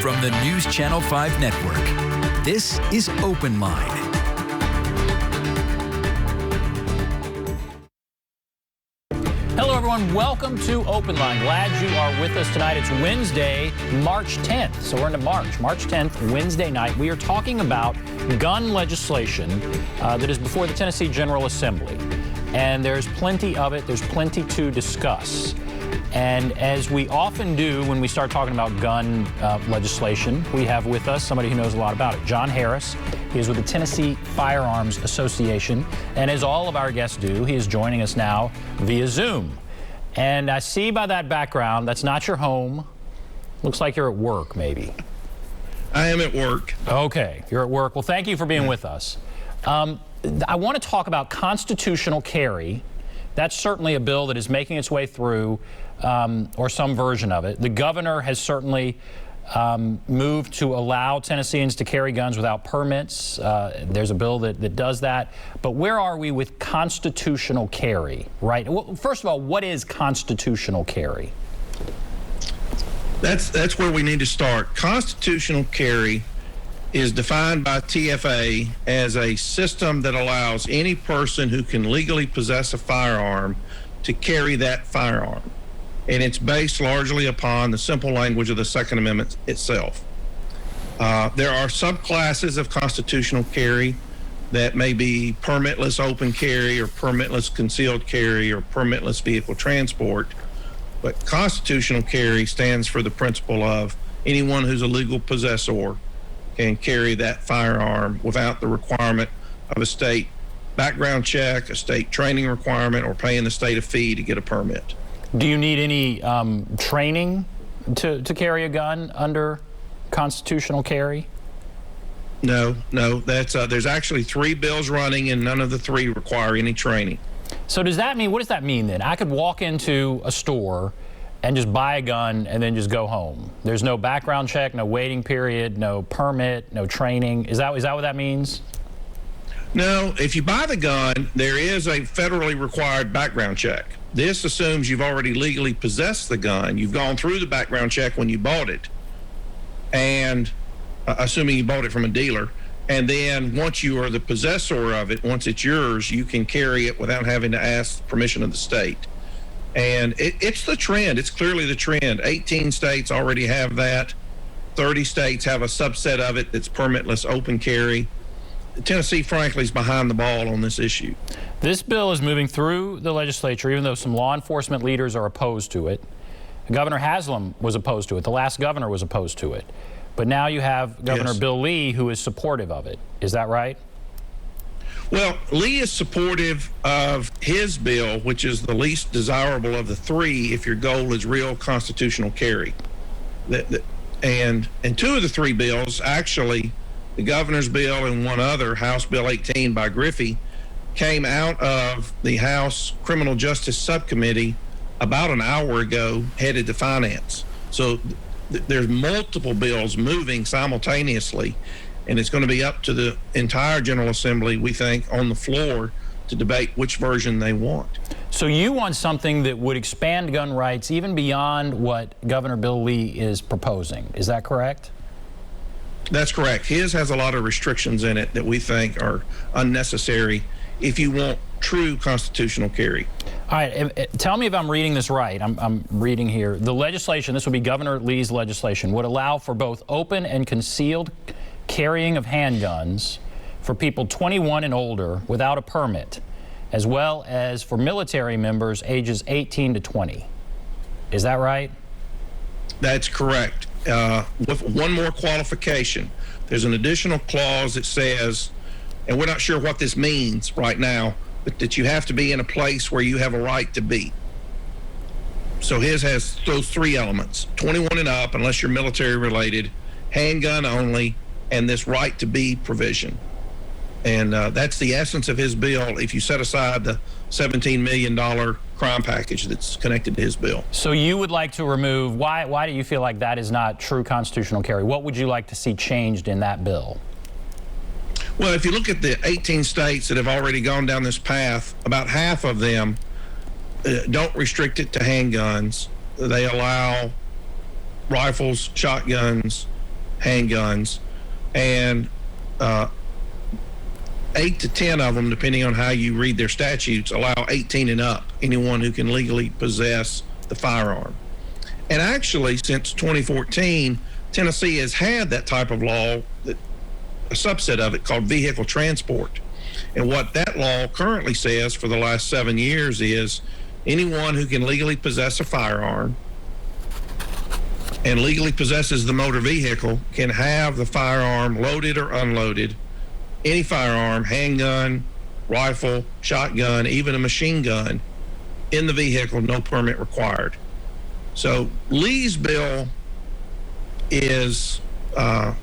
from the News Channel 5 network. This is Open Line. Hello, everyone. Welcome to Open Line. Glad you are with us tonight. It's Wednesday, March 10th. So we're into March 10th, Wednesday night. We are talking about gun legislation that is before the Tennessee General Assembly. And there's plenty of it. There's plenty to discuss. And as we often do when we start talking about gun legislation, we have with us somebody who knows a lot about it. John Harris. He is with the Tennessee Firearms Association. And as all of our guests do, he is joining us now via Zoom. And I see by that background, that's not your home. Looks like you're at work, maybe. I am at work. Okay, you're at work. Well, thank you for being with us. I want to talk about constitutional carry. That's certainly a bill that is making its way through, or some version of it. The governor has certainly moved to allow Tennesseans to carry guns without permits. There's a bill that does that. But where are we with constitutional carry, right? Well, first of all, what is constitutional carry? That's where we need to start. Constitutional carry is defined by TFA as a system that allows any person who can legally possess a firearm to carry that firearm. And it's based largely upon the simple language of the Second Amendment itself. There are subclasses of constitutional carry that may be permitless open carry or permitless concealed carry or permitless vehicle transport. But constitutional carry stands for the principle of anyone who's a legal possessor can carry that firearm without the requirement of a state background check, a state training requirement, or paying the state a fee to get a permit. Do you need any training to carry a gun under constitutional carry? No. That's there's actually 3 bills running, and none of the 3 require any training. So does that mean, what does that mean then? I could walk into a store and just buy a gun and then just go home. There's no background check, no waiting period, no permit, no training. Is that what that means? No, if you buy the gun, there is a federally required background check. This assumes you've already legally possessed the gun. You've gone through the background check when you bought it, and assuming you bought it from a dealer. And then once you are the possessor of it, once it's yours, you can carry it without having to ask permission of the state. And it's the trend. It's clearly the trend. 18 states already have that. 30 states have a subset of it that's permitless open carry. Tennessee, frankly, is behind the ball on this issue. This bill is moving through the legislature, even though some law enforcement leaders are opposed to it. Governor Haslam was opposed to it. The last governor was opposed to it. But now you have Governor Bill Lee, who is supportive of it. Is that right? Well, Lee is supportive of his bill, which is the least desirable of the 3 if your goal is real constitutional carry. And 2 of the 3 bills, actually, the governor's bill and one other, House Bill 18 by Griffey, came out of the House Criminal Justice Subcommittee about an hour ago, headed to Finance. So there's multiple bills moving simultaneously, and it's going to be up to the entire General Assembly, we think, on the floor to debate which version they want. So you want something that would expand gun rights even beyond what Governor Bill Lee is proposing. Is that correct? That's correct. His has a lot of restrictions in it that we think are unnecessary if you want true constitutional carry. All right, tell me if I'm reading this right. I'm reading here. The legislation, this would be Governor Lee's legislation, would allow for both open and concealed carrying of handguns for people 21 and older without a permit, as well as for military members ages 18 to 20. Is that right? That's correct. With one more qualification. There's an additional clause that says, and we're not sure what this means right now, but that you have to be in a place where you have a right to be. So his has those 3 elements: 21 and up, unless you're military related, handgun only, and this right to be provision. And that's the essence of his bill if you set aside the $17 million crime package that's connected to his bill. So you would like to remove, why do you feel like that is not true constitutional carry? What would you like to see changed in that bill? Well, if you look at the 18 states that have already gone down this path, about half of them don't restrict it to handguns. They allow rifles, shotguns, handguns, and 8 to 10 of them, depending on how you read their statutes, allow 18 and up, anyone who can legally possess the firearm. And actually, since 2014, Tennessee has had that type of law, a subset of it called vehicle transport. And what that law currently says for the last 7 years is anyone who can legally possess a firearm and legally possesses the motor vehicle can have the firearm loaded or unloaded, any firearm, handgun, rifle, shotgun, even a machine gun, in the vehicle, no permit required. So Lee's bill is a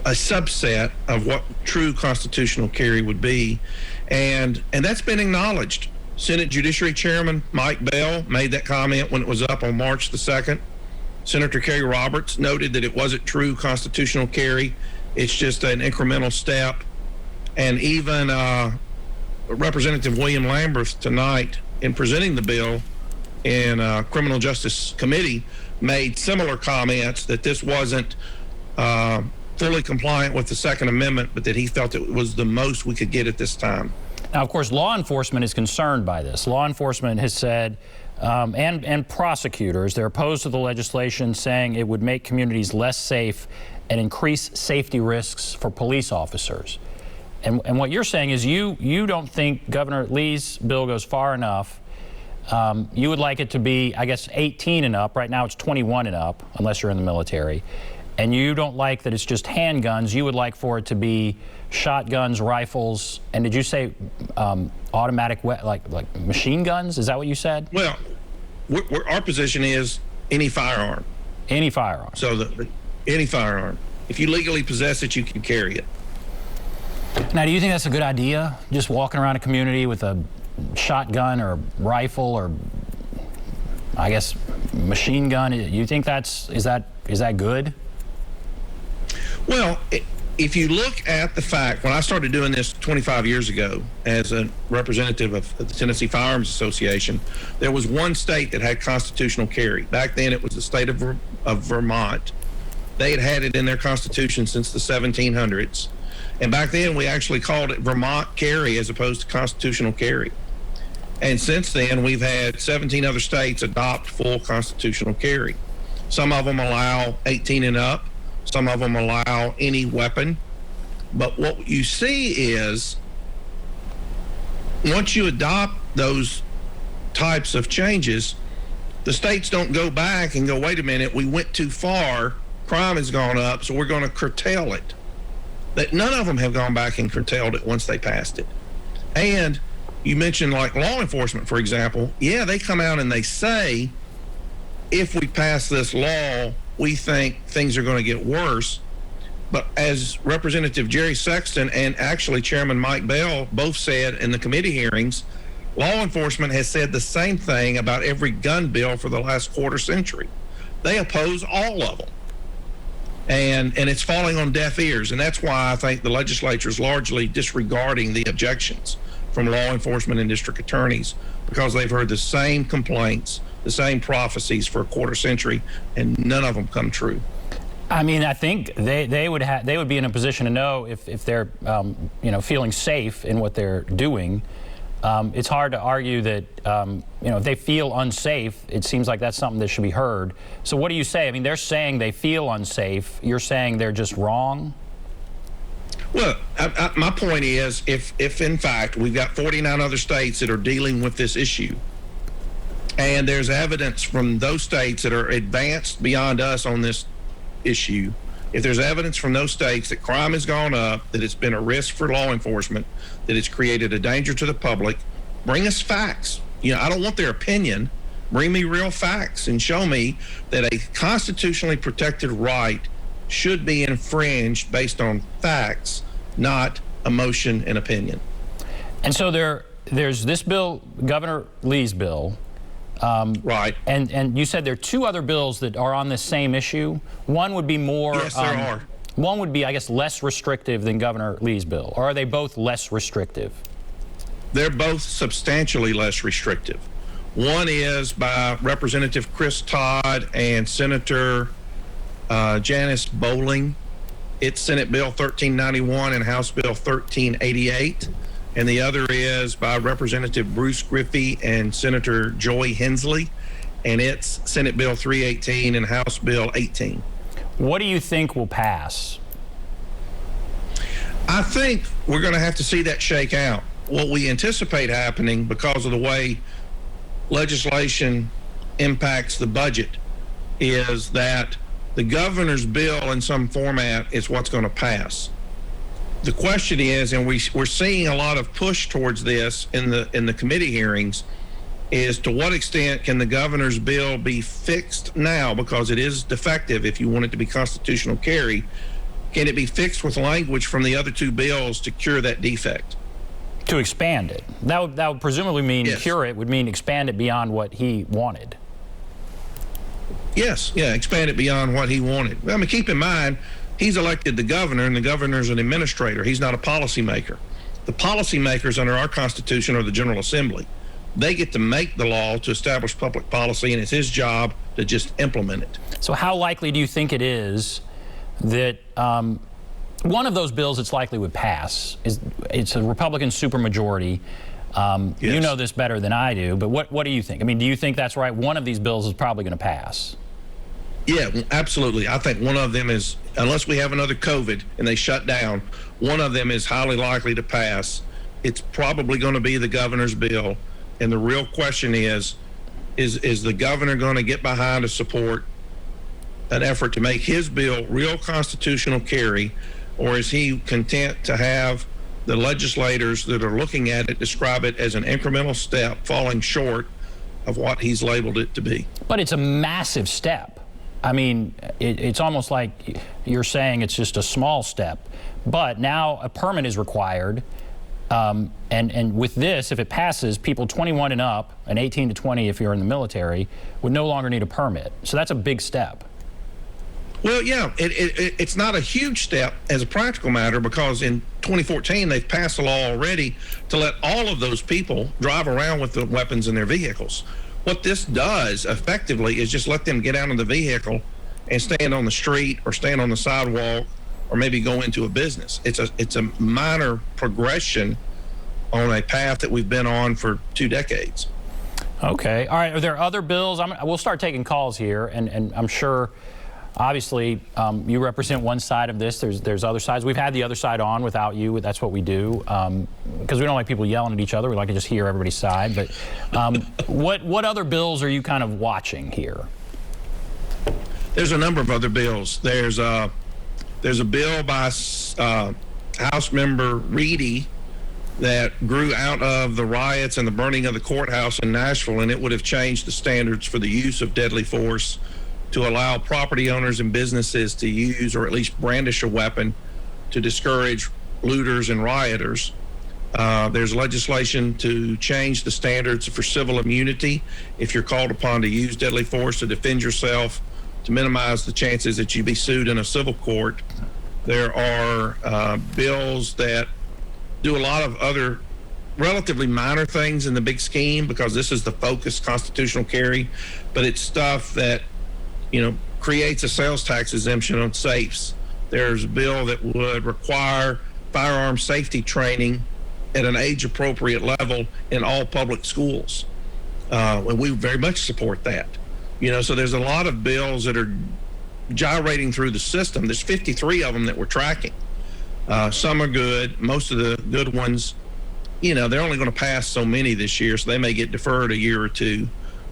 subset of what true constitutional carry would be, and that's been acknowledged. Senate Judiciary Chairman Mike Bell made that comment when it was up on March the 2nd. Senator Kerry Roberts noted that it wasn't true constitutional carry. It's just an incremental step. And even Representative William Lamberth tonight, in presenting the bill in Criminal Justice Committee, made similar comments that this wasn't fully compliant with the Second Amendment, but that he felt it was the most we could get at this time. Now, of course, law enforcement is concerned by this. Law enforcement has said, and prosecutors, they're opposed to the legislation, saying it would make communities less safe and increase safety risks for police officers. And what you're saying is you don't think Governor Lee's bill goes far enough. You would like it to be, I guess, 18 and up. Right now it's 21 and up, unless you're in the military. And you don't like that it's just handguns. You would like for it to be shotguns, rifles, and did you say automatic, like machine guns? Is that what you said? Well, our position is any firearm. Any firearm. So any firearm. If you legally possess it, you can carry it. Now, do you think that's a good idea? Just walking around a community with a shotgun or rifle or, I guess, machine gun? You think is that good? Well, if you look at the fact, when I started doing this 25 years ago as a representative of the Tennessee Firearms Association, there was one state that had constitutional carry. Back then, it was the state of Vermont. They had had it in their constitution since the 1700s. And back then, we actually called it Vermont carry as opposed to constitutional carry. And since then, we've had 17 other states adopt full constitutional carry. Some of them allow 18 and up. Some of them allow any weapon. But what you see is once you adopt those types of changes, the states don't go back and go, wait a minute, we went too far. Crime has gone up, so we're going to curtail it. That none of them have gone back and curtailed it once they passed it. And you mentioned like law enforcement, for example. Yeah, they come out and they say, if we pass this law, we think things are going to get worse. But as Representative Jerry Sexton and actually Chairman Mike Bell both said in the committee hearings, law enforcement has said the same thing about every gun bill for the last quarter century. They oppose all of them. And it's falling on deaf ears. And that's why I think the legislature is largely disregarding the objections from law enforcement and district attorneys, because they've heard the same complaints, the same prophecies for a quarter century, and none of them come true. I mean, I think they would be in a position to know if they're feeling safe in what they're doing. It's hard to argue that if they feel unsafe, it seems like that's something that should be heard. So what do you say? I mean, they're saying they feel unsafe. You're saying they're just wrong? Well, my point is, if in fact we've got 49 other states that are dealing with this issue, and there's evidence from those states that are advanced beyond us on this issue, if there's evidence from those states that crime has gone up, that it's been a risk for law enforcement, that it's created a danger to the public, bring us facts. I don't want their opinion. Bring me real facts and show me that a constitutionally protected right should be infringed based on facts, not emotion and opinion. And so there's this bill, Governor Lee's bill. Right. And you said there are two other bills that are on the same issue. One would be more... Yes, there are. One would be, I guess, less restrictive than Governor Lee's bill. Or are they both less restrictive? They're both substantially less restrictive. One is by Representative Chris Todd and Senator Janice Bowling. It's Senate Bill 1391 and House Bill 1388. And the other is by Representative Bruce Griffey and Senator Joy Hensley. And it's Senate Bill 318 and House Bill 18. What do you think will pass? I think we're going to have to see that shake out. What we anticipate happening, because of the way legislation impacts the budget, is that the governor's bill in some format is what's going to pass. The question is, and we're seeing a lot of push towards this in the committee hearings, is to what extent can the governor's bill be fixed now, because it is defective if you want it to be constitutional carry. Can it be fixed with language from the other two bills to cure that defect? To expand it. That would presumably mean Yes. Cure it would mean expand it beyond what he wanted. Yes, yeah, expand it beyond what he wanted. I mean, keep in mind, he's elected the governor, and the governor's an administrator. He's not a policymaker. The policymakers under our Constitution are the General Assembly. They get to make the law to establish public policy, and it's his job to just implement it. So how likely do you think it is that one of those bills that's likely would pass it's a Republican supermajority? Yes. You know this better than I do, but what do you think? I mean, do you think that's right? One of these bills is probably going to pass. Yeah, absolutely. I think one of them is, unless we have another COVID and they shut down, one of them is highly likely to pass. It's probably going to be the governor's bill. And the real question is the governor going to get behind to support an effort to make his bill real constitutional carry, or is he content to have the legislators that are looking at it describe it as an incremental step falling short of what he's labeled it to be? But it's a massive step. I mean, it's almost like you're saying it's just a small step. But now a permit is required. And with this, if it passes, people 21 and up, and 18 to 20 if you're in the military, would no longer need a permit. So that's a big step. Well, yeah, it's not a huge step as a practical matter, because in 2014 they've passed a law already to let all of those people drive around with the weapons in their vehicles. What this does effectively is just let them get out of the vehicle and stand on the street or stand on the sidewalk or maybe go into a business. It's a minor progression on a path that we've been on for 2 decades. Okay. All right. Are there other bills? We'll start taking calls here, and I'm sure, obviously, you represent one side of this. There's other sides. We've had the other side on without you. That's what we do, because we don't like people yelling at each other. We like to just hear everybody's side. But what other bills are you kind of watching here? There's a number of other bills. There's a bill by House Member Reedy that grew out of the riots and the burning of the courthouse in Nashville, and it would have changed the standards for the use of deadly force to allow property owners and businesses to use or at least brandish a weapon to discourage looters and rioters. There's legislation to change the standards for civil immunity if you're called upon to use deadly force to defend yourself, to minimize the chances that you be sued in a civil court. There are bills that do a lot of other relatively minor things in the big scheme, because this is the focus, constitutional carry, but it's stuff that, creates a sales tax exemption on safes. There's a bill that would require firearm safety training at an age-appropriate level in all public schools. And we very much support that. So there's a lot of bills that are gyrating through the system. There's 53 of them that we're tracking. Some are good. Most of the good ones, they're only going to pass so many this year, so they may get deferred a year or two.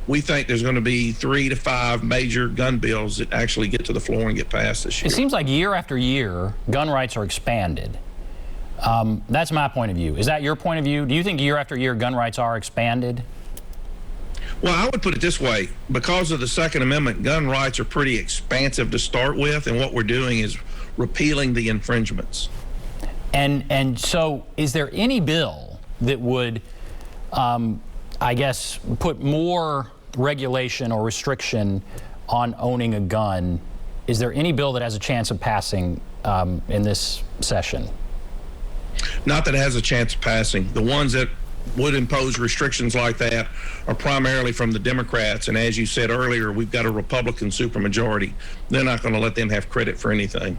We think there's going to be 3 to 5 major gun bills that actually get to the floor and get passed this year. It seems like year after year, gun rights are expanded. That's my point of view. Is that your point of view? Do you think year after year gun rights are expanded? Well, I would put it this way. Because of the Second Amendment, gun rights are pretty expansive to start with, and what we're doing is repealing the infringements. And so is there any bill that would, put more regulation or restriction on owning a gun? Is there any bill that has a chance of passing in this session? Not that it has a chance of passing. The ones that would impose restrictions like that are primarily from the Democrats, and as you said earlier, we've got a Republican supermajority. They're not going to let them have credit for anything.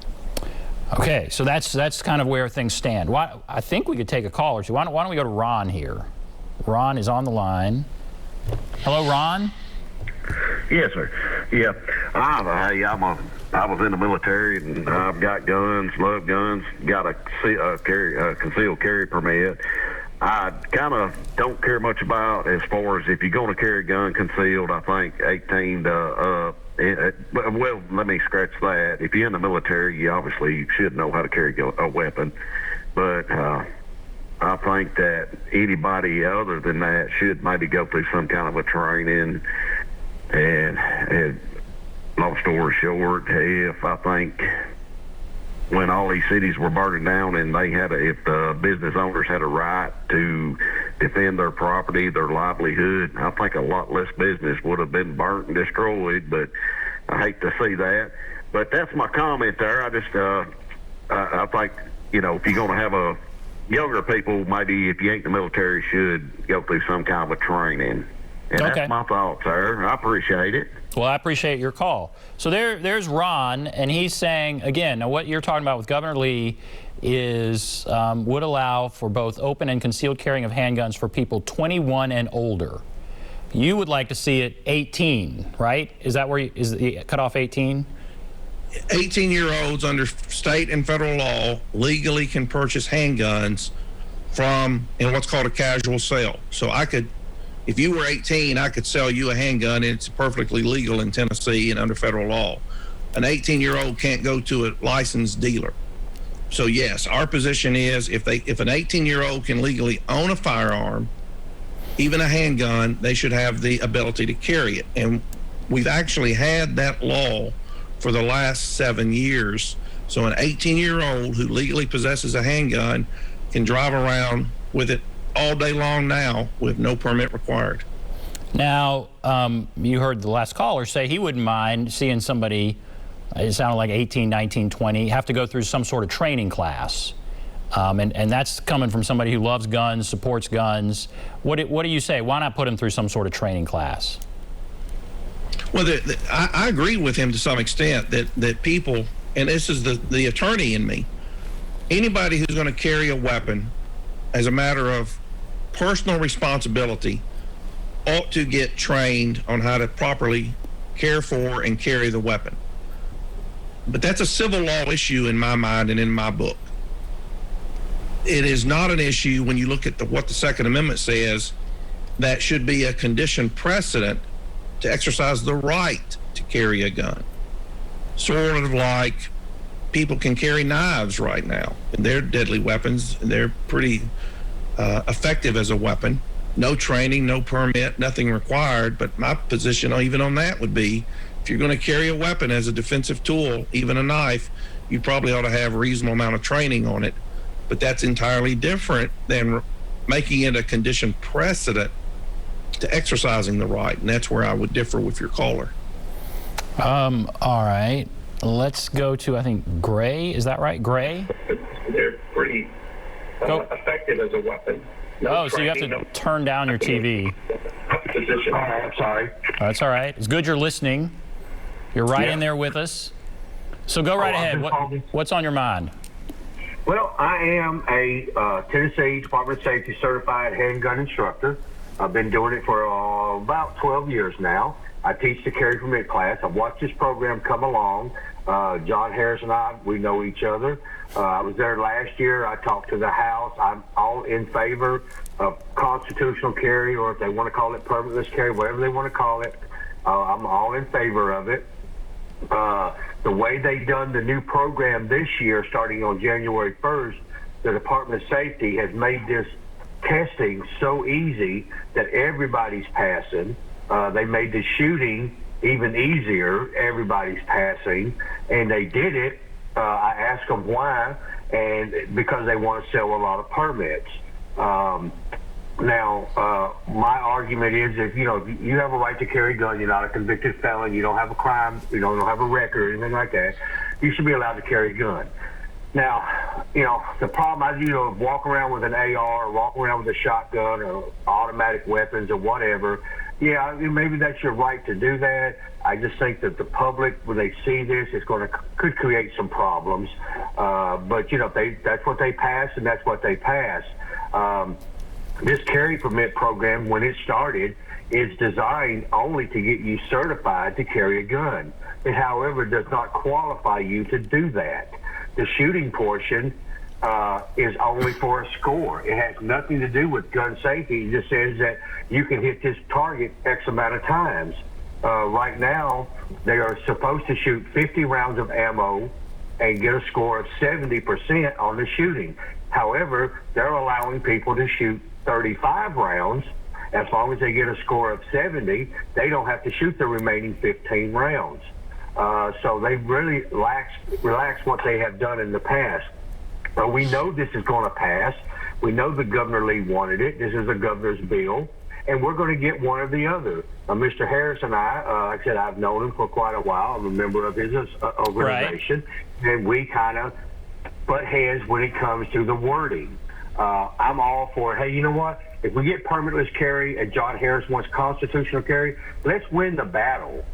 Okay, so that's kind of where things stand. I think we could take a call or two. Why don't we go to Ron here? Ron is on the line. Hello, Ron? Yes, sir. Yeah. I was in the military, and I've got guns, love guns, got a concealed carry permit. I kind of don't care much about as far as if you're going to carry a gun concealed, I think 18 to up. Well, let me scratch that. If you're in the military, you obviously should know how to carry a weapon. But I think that anybody other than that should maybe go through some kind of a training. And long story short, if I think when all these cities were burning down and if the business owners had a right to defend their property, their livelihood, I think a lot less business would have been burnt and destroyed. But I hate to see that. But that's my comment there. I just, I think, if you're going to have younger people, maybe if you ain't in the military, should go through some kind of a training. And that's my thoughts, sir. I appreciate it. Well, I appreciate your call. So there's Ron, and he's saying, again, now what you're talking about with Governor Lee is would allow for both open and concealed carrying of handguns for people 21 and older. You would like to see it 18, right? Is that where is the cutoff 18? 18-year-olds under state and federal law legally can purchase handguns in what's called a casual sale. So if you were 18, I could sell you a handgun, and it's perfectly legal in Tennessee and under federal law. An 18-year-old can't go to a licensed dealer. So yes, our position is if an 18-year-old can legally own a firearm, even a handgun, they should have the ability to carry it. And we've actually had that law for the last 7 years. So an 18-year-old who legally possesses a handgun can drive around with it all day long now with no permit required. Now, you heard the last caller say he wouldn't mind seeing somebody, it sounded like 18, 19, 20, have to go through some sort of training class. And that's coming from somebody who loves guns, supports guns. What do you say? Why not put him through some sort of training class? Well, I agree with him to some extent that people, and this is the attorney in me, anybody who's going to carry a weapon as a matter of personal responsibility ought to get trained on how to properly care for and carry the weapon. But that's a civil law issue in my mind and in my book. It is not an issue when you look at what the Second Amendment says that should be a condition precedent to exercise the right to carry a gun. Sort of like people can carry knives right now, and they're deadly weapons, and they're pretty effective as a weapon. No training, no permit, nothing required. But my position even on that would be, if you're going to carry a weapon as a defensive tool, even a knife, you probably ought to have a reasonable amount of training on it. But that's entirely different than making it a condition precedent to exercising the right. And that's where I would differ with your caller. All right. Let's go to, I think, Gray. Is that right? Gray? They're pretty effective as a weapon. So you have to turn down your TV. I'm sorry. That's all right. It's good you're listening. You're right in there with us. So go right ahead. What's on your mind? Well, I am a Tennessee Department of Safety certified handgun instructor. I've been doing it for about 12 years now. I teach the carry permit class. I've watched this program come along. John Harris and I, we know each other. I was there last year. I talked to the House. I'm all in favor of constitutional carry, or if they want to call it permitless carry, whatever they want to call it. I'm all in favor of it. The way they've done the new program this year, starting on January 1st, the Department of Safety has made this testing so easy that everybody's passing. They made the shooting even easier. Everybody's passing, and they did it. I asked them why, and because they want to sell a lot of permits. Now, my argument is, if you have a right to carry a gun, you're not a convicted felon, you don't have a crime, you don't have a record or anything like that, you should be allowed to carry a gun. Now, the problem I walk around with an AR, or walk around with a shotgun, or automatic weapons, or whatever. Yeah, maybe that's your right to do that. I just think that the public, when they see this, could create some problems. But that's what they pass, and that's what they pass. This carry permit program, when it started, is designed only to get you certified to carry a gun. It, however, does not qualify you to do that. The shooting portion is only for a score. It has nothing to do with gun safety. It just says that you can hit this target X amount of times. Right now, they are supposed to shoot 50 rounds of ammo and get a score of 70% on the shooting. However, they're allowing people to shoot 35 rounds. As long as they get a score of 70, they don't have to shoot the remaining 15 rounds. So they really relaxed what they have done in the past. But we know this is going to pass. We know the Governor Lee wanted it. This is the governor's bill. And we're going to get one or the other. Mr. Harris and I, like I said, I've known him for quite a while. I'm a member of his organization. Right. And we kind of butt heads when it comes to the wording. I'm all for, hey, you know what? If we get permitless carry and John Harris wants constitutional carry, let's win the battle.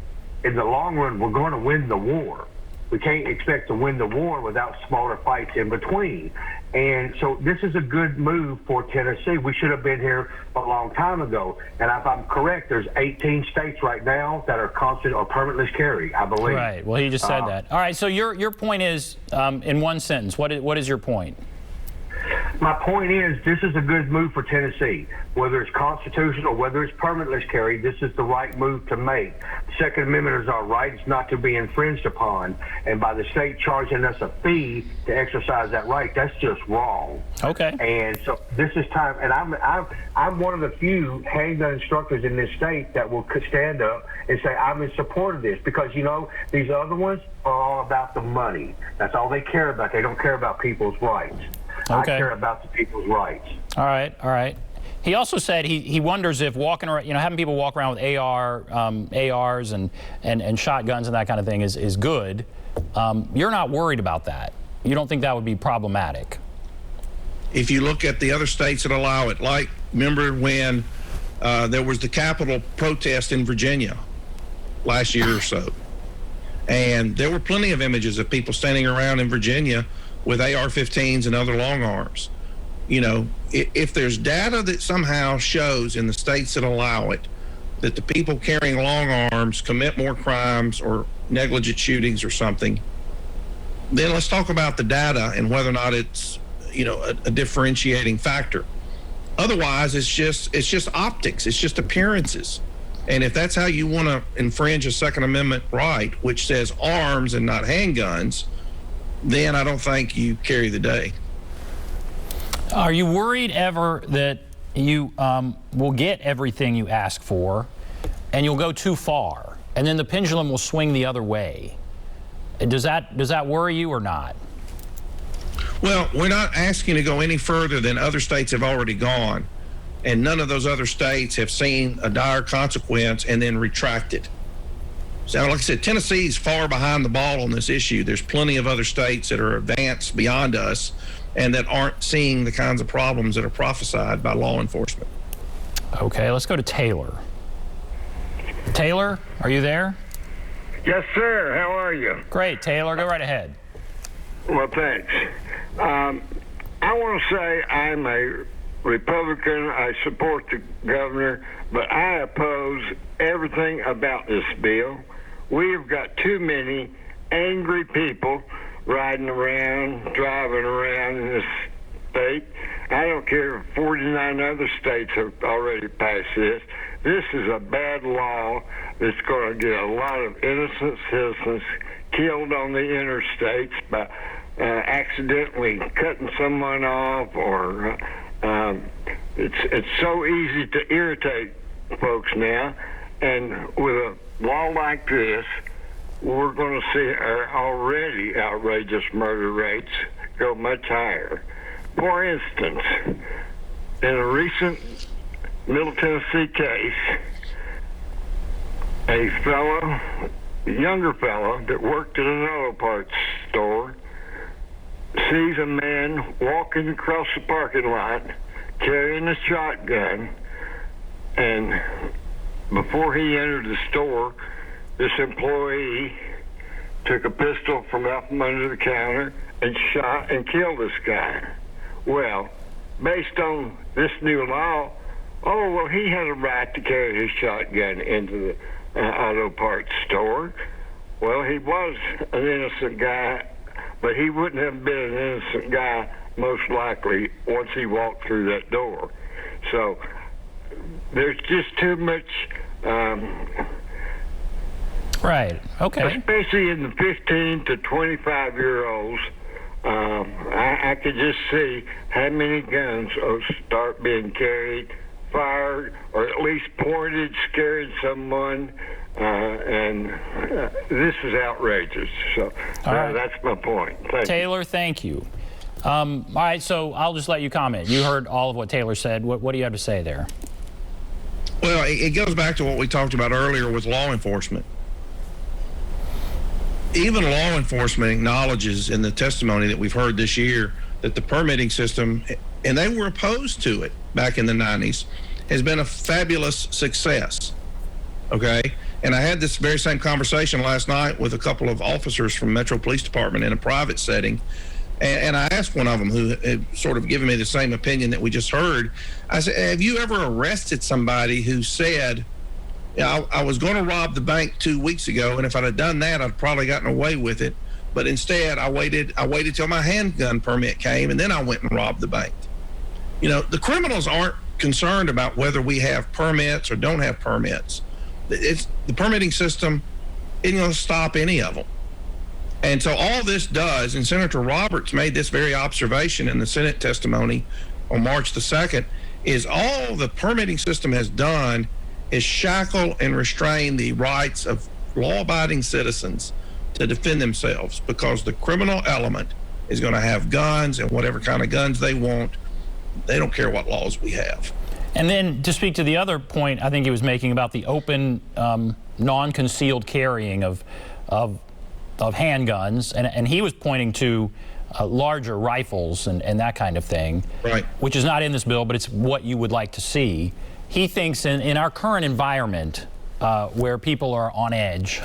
In the long run, we're going to win the war. We can't expect to win the war without smaller fights in between. And so this is a good move for Tennessee. We should have been here a long time ago. And if I'm correct, there's 18 states right now that are constant or permitless carry, I believe. Right. Well, he just said that. All right. So your point is, in one sentence, what is your point? My point is, this is a good move for Tennessee. Whether it's constitutional or whether it's permitless carry, this is the right move to make. The Second Amendment is our rights not to be infringed upon, and by the state charging us a fee to exercise that right, that's just wrong. Okay. And so this is time, and I'm one of the few handgun instructors in this state that will stand up and say I'm in support of this, because these other ones are all about the money. That's all they care about. They don't care about people's rights. Okay. I care about the people's rights. All right, all right. He also said he wonders if walking around, having people walk around with ARs and shotguns and that kind of thing is good. You're not worried about that. You don't think that would be problematic? If you look at the other states that allow it, like, remember when there was the Capitol protest in Virginia last year or so, and there were plenty of images of people standing around in Virginia with AR-15s and other long arms. If there's data that somehow shows in the states that allow it that the people carrying long arms commit more crimes or negligent shootings or something, then let's talk about the data and whether or not it's a differentiating factor. Otherwise, it's just optics, it's just appearances. And if that's how you want to infringe a Second Amendment right, which says arms and not handguns, then I don't think you carry the day. Are you worried ever that you will get everything you ask for and you'll go too far and then the pendulum will swing the other way? Does that worry you or not? Well, we're not asking to go any further than other states have already gone, and none of those other states have seen a dire consequence and then retracted. So, like I said, Tennessee's far behind the ball on this issue. There's plenty of other states that are advanced beyond us and that aren't seeing the kinds of problems that are prophesied by law enforcement. Okay, let's go to Taylor. Taylor, are you there? Yes, sir. How are you? Great, Taylor. Go right ahead. Well, thanks. I want to say I'm a Republican. I support the governor, but I oppose everything about this bill. We've got too many angry people riding around, driving around in this state. I don't care if 49 other states have already passed this. This is a bad law that's going to get a lot of innocent citizens killed on the interstates by accidentally cutting someone off, or it's so easy to irritate folks now. And with a law like this, we're going to see our already outrageous murder rates go much higher. For instance, in a recent Middle Tennessee case, a younger fellow that worked at an auto parts store sees a man walking across the parking lot carrying a shotgun, and before he entered the store, this employee took a pistol from out from under the counter and shot and killed this guy. Well, based on this new law, he had a right to carry his shotgun into the auto parts store. Well, he was an innocent guy, but he wouldn't have been an innocent guy most likely once he walked through that door. So there's just too much, right, okay. Especially in the 15 to 25-year-olds, I could just see how many guns will start being carried, fired, or at least pointed, scaring someone, and this is outrageous. So that's my point. Taylor, thank you. All right, so I'll just let you comment. You heard all of what Taylor said. What do you have to say there? Well, it goes back to what we talked about earlier with law enforcement. Even law enforcement acknowledges in the testimony that we've heard this year that the permitting system, and they were opposed to it back in the 90s, has been a fabulous success. Okay? And I had this very same conversation last night with a couple of officers from Metro Police Department in a private setting. And I asked one of them who had sort of given me the same opinion that we just heard. I said, have you ever arrested somebody who said, I was going to rob the bank 2 weeks ago, and if I'd have done that, I'd probably gotten away with it. But instead, I waited till my handgun permit came, and then I went and robbed the bank. You know, the criminals aren't concerned about whether we have permits or don't have permits. The permitting system isn't going to stop any of them. And so all this does, and Senator Roberts made this very observation in the Senate testimony on March the 2nd, is all the permitting system has done is shackle and restrain the rights of law-abiding citizens to defend themselves, because the criminal element is going to have guns and whatever kind of guns they want. They don't care what laws we have. And then to speak to the other point I think he was making about the open, non-concealed carrying of handguns, and he was pointing to larger rifles and that kind of thing, right, which is not in this bill, but it's what you would like to see. He thinks in our current environment, where people are on edge,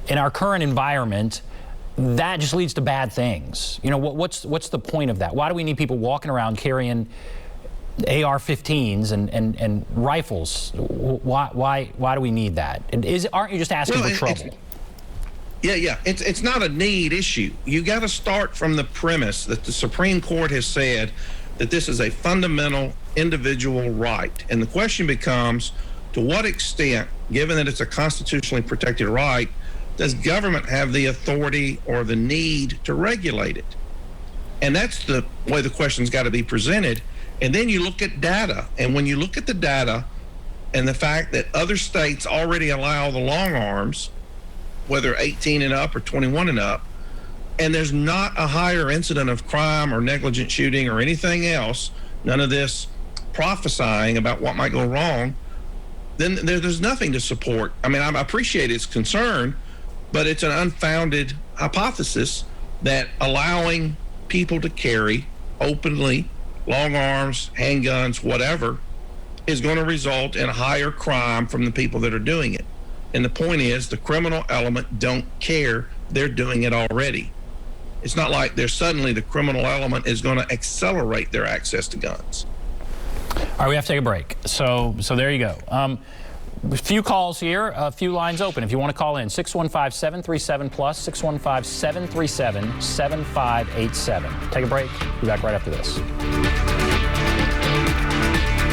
in our current environment, that just leads to bad things. You know, what's the point of that? Why do we need people walking around carrying AR-15s and rifles? Why do we need that? Aren't you just asking for trouble? Yeah. It's not a need issue. You got to start from the premise that the Supreme Court has said that this is a fundamental individual right. And the question becomes, to what extent, given that it's a constitutionally protected right, does government have the authority or the need to regulate it? And that's the way the question's got to be presented. And then you look at data. And when you look at the data and the fact that other states already allow the long arms, whether 18 and up or 21 and up, and there's not a higher incident of crime or negligent shooting or anything else, none of this prophesying about what might go wrong, then there's nothing to support. I mean, I appreciate its concern, but it's an unfounded hypothesis that allowing people to carry openly long arms, handguns, whatever, is going to result in higher crime from the people that are doing it. And the point is, the criminal element don't care. They're doing it already. It's not like there's suddenly the criminal element is going to accelerate their access to guns. All right, we have to take a break. So there you go. A few calls here, a few lines open. If you want to call in, 615-737-PLUS, 615-737-7587. Take a break. Be back right after this.